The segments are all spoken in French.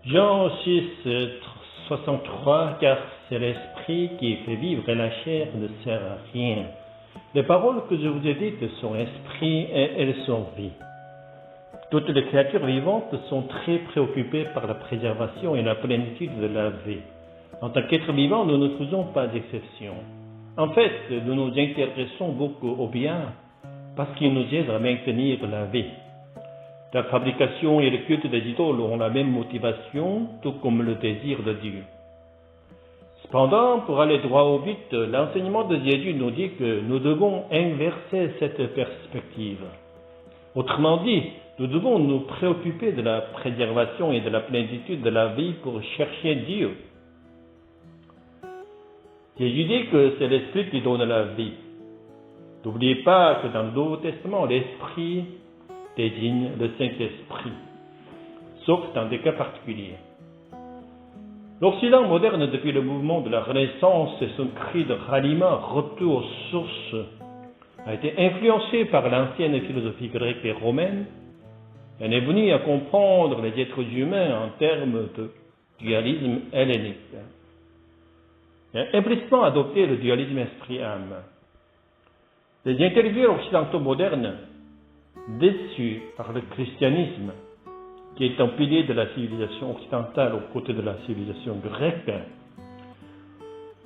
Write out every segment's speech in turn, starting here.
Jean 6, 63, car c'est l'esprit qui fait vivre et la chair ne sert à rien. Les paroles que je vous ai dites sont esprit et elles sont vie. Toutes les créatures vivantes sont très préoccupées par la préservation et la plénitude de la vie. En tant qu'être vivant, nous ne faisons pas d'exception. En fait, nous nous intéressons beaucoup au bien parce qu'il nous aide à maintenir la vie. La fabrication et le culte des idoles ont la même motivation, tout comme le désir de Dieu. Cependant, pour aller droit au but, l'enseignement de Jésus nous dit que nous devons inverser cette perspective. Autrement dit, nous devons nous préoccuper de la préservation et de la plénitude de la vie pour chercher Dieu. Jésus dit que c'est l'Esprit qui donne la vie. N'oubliez pas que dans le Nouveau Testament, l'Esprit désigne le Saint-Esprit, sauf dans des cas particuliers. L'Occident moderne, depuis le mouvement de la Renaissance et son cri de ralliement, retour aux sources, a été influencé par l'ancienne philosophie grecque et romaine. Elle est venue à comprendre les êtres humains en termes de dualisme hellénique. Elle a implicitement adopté le dualisme esprit-âme. Les intellectuels occidentaux modernes, déçus par le christianisme, qui est un pilier de la civilisation occidentale aux côtés de la civilisation grecque,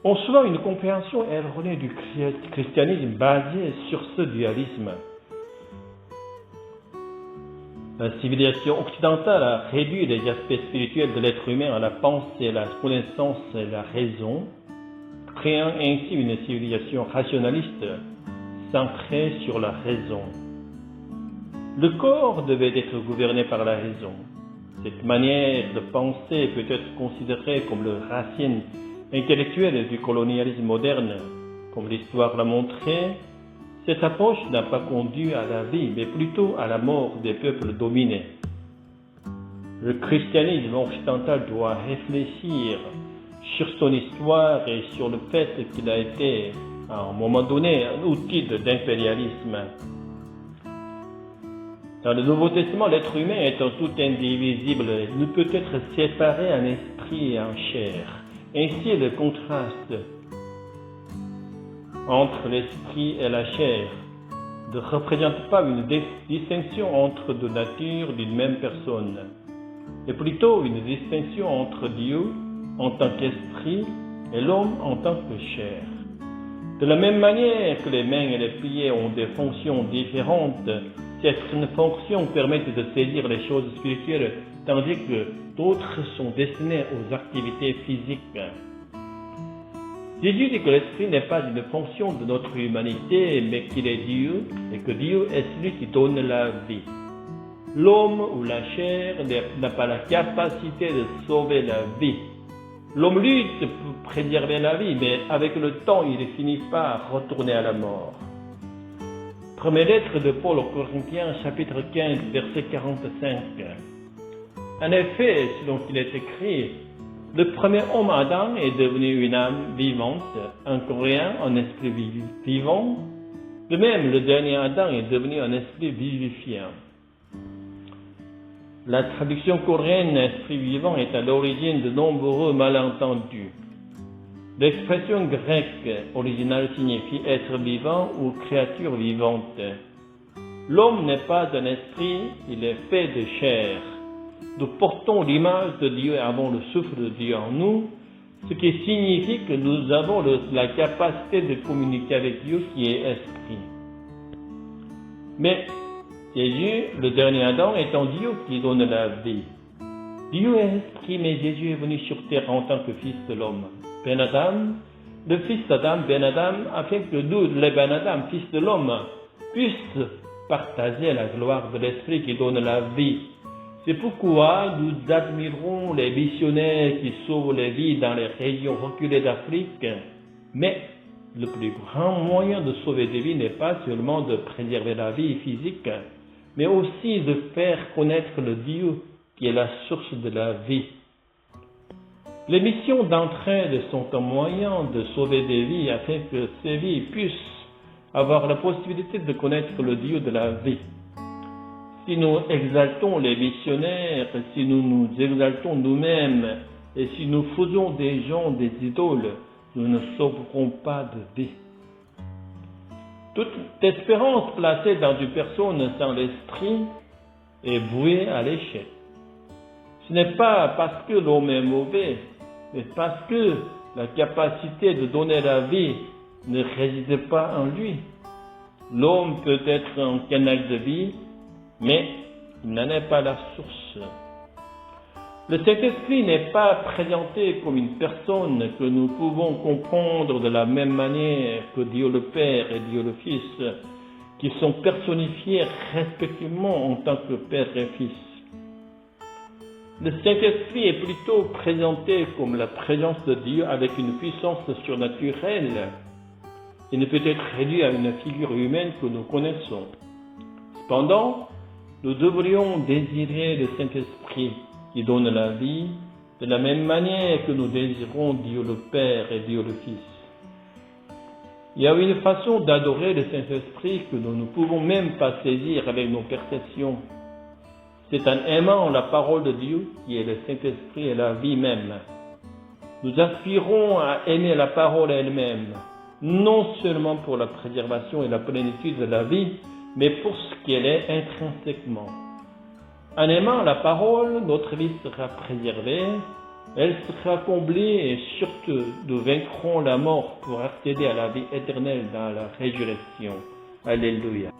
ont souvent une compréhension erronée du christianisme basée sur ce dualisme. La civilisation occidentale a réduit les aspects spirituels de l'être humain à la pensée, la connaissance et la raison, créant ainsi une civilisation rationaliste centrée sur la raison. Le corps devait être gouverné par la raison. Cette manière de penser peut être considérée comme le racine intellectuelle du colonialisme moderne. Comme l'histoire l'a montré, cette approche n'a pas conduit à la vie, mais plutôt à la mort des peuples dominés. Le christianisme occidental doit réfléchir sur son histoire et sur le fait qu'il a été, à un moment donné, un outil d'impérialisme. Dans le Nouveau Testament, l'être humain est un tout indivisible. Il ne peut être séparé en esprit et en chair. Ainsi, le contraste entre l'esprit et la chair ne représente pas une distinction entre deux natures d'une même personne, mais plutôt une distinction entre Dieu en tant qu'esprit et l'homme en tant que chair. De la même manière que les mains et les pieds ont des fonctions différentes, certaines fonctions permettent de saisir les choses spirituelles, tandis que d'autres sont destinées aux activités physiques. Jésus dit que l'esprit n'est pas une fonction de notre humanité, mais qu'il est Dieu, et que Dieu est celui qui donne la vie. L'homme ou la chair n'a pas la capacité de sauver la vie. L'homme lutte pour préserver la vie, mais avec le temps, il finit par retourner à la mort. Première lettre de Paul aux Corinthiens, chapitre 15, verset 45. En effet, selon qu'il est écrit, le premier homme Adam est devenu une âme vivante, un coréen, un esprit vivant. De même, le dernier Adam est devenu un esprit vivifiant. La traduction coréenne esprit vivant est à l'origine de nombreux malentendus. L'expression grecque originale signifie être vivant ou créature vivante. L'homme n'est pas un esprit, il est fait de chair. Nous portons l'image de Dieu et avons le souffle de Dieu en nous, ce qui signifie que nous avons la capacité de communiquer avec Dieu qui est esprit. Mais Jésus, le dernier Adam, est un Dieu qui donne la vie. Dieu est esprit, mais Jésus est venu sur terre en tant que fils de l'homme. Ben Adam, le fils d'Adam, Ben Adam, afin que nous, les Ben Adam, fils de l'homme, puissent partager la gloire de l'esprit qui donne la vie. C'est pourquoi nous admirons les missionnaires qui sauvent les vies dans les régions reculées d'Afrique. Mais le plus grand moyen de sauver des vies n'est pas seulement de préserver la vie physique, mais aussi de faire connaître le Dieu qui est la source de la vie. Les missions d'entraide sont un moyen de sauver des vies afin que ces vies puissent avoir la possibilité de connaître le Dieu de la vie. Si nous exaltons les missionnaires, si nous nous exaltons nous-mêmes, et si nous faisons des gens des idoles, nous ne sauverons pas de vie. Toute espérance placée dans une personne sans l'esprit est vouée à l'échec. Ce n'est pas parce que l'homme est mauvais, mais parce que la capacité de donner la vie ne réside pas en lui. L'homme peut être un canal de vie, mais il n'en est pas la source. Le Saint-Esprit n'est pas présenté comme une personne que nous pouvons comprendre de la même manière que Dieu le Père et Dieu le Fils, qui sont personnifiés respectivement en tant que Père et Fils. Le Saint-Esprit est plutôt présenté comme la présence de Dieu avec une puissance surnaturelle. Il ne peut être réduit à une figure humaine que nous connaissons. Cependant, nous devrions désirer le Saint-Esprit qui donne la vie, de la même manière que nous désirons Dieu le Père et Dieu le Fils. Il y a une façon d'adorer le Saint-Esprit que nous ne pouvons même pas saisir avec nos perceptions. C'est en aimant la parole de Dieu qui est le Saint-Esprit et la vie même. Nous aspirons à aimer la parole elle-même, non seulement pour la préservation et la plénitude de la vie, mais pour ce qu'elle est intrinsèquement. En aimant la parole, notre vie sera préservée, elle sera comblée et surtout nous vaincrons la mort pour accéder à la vie éternelle dans la résurrection. Alléluia.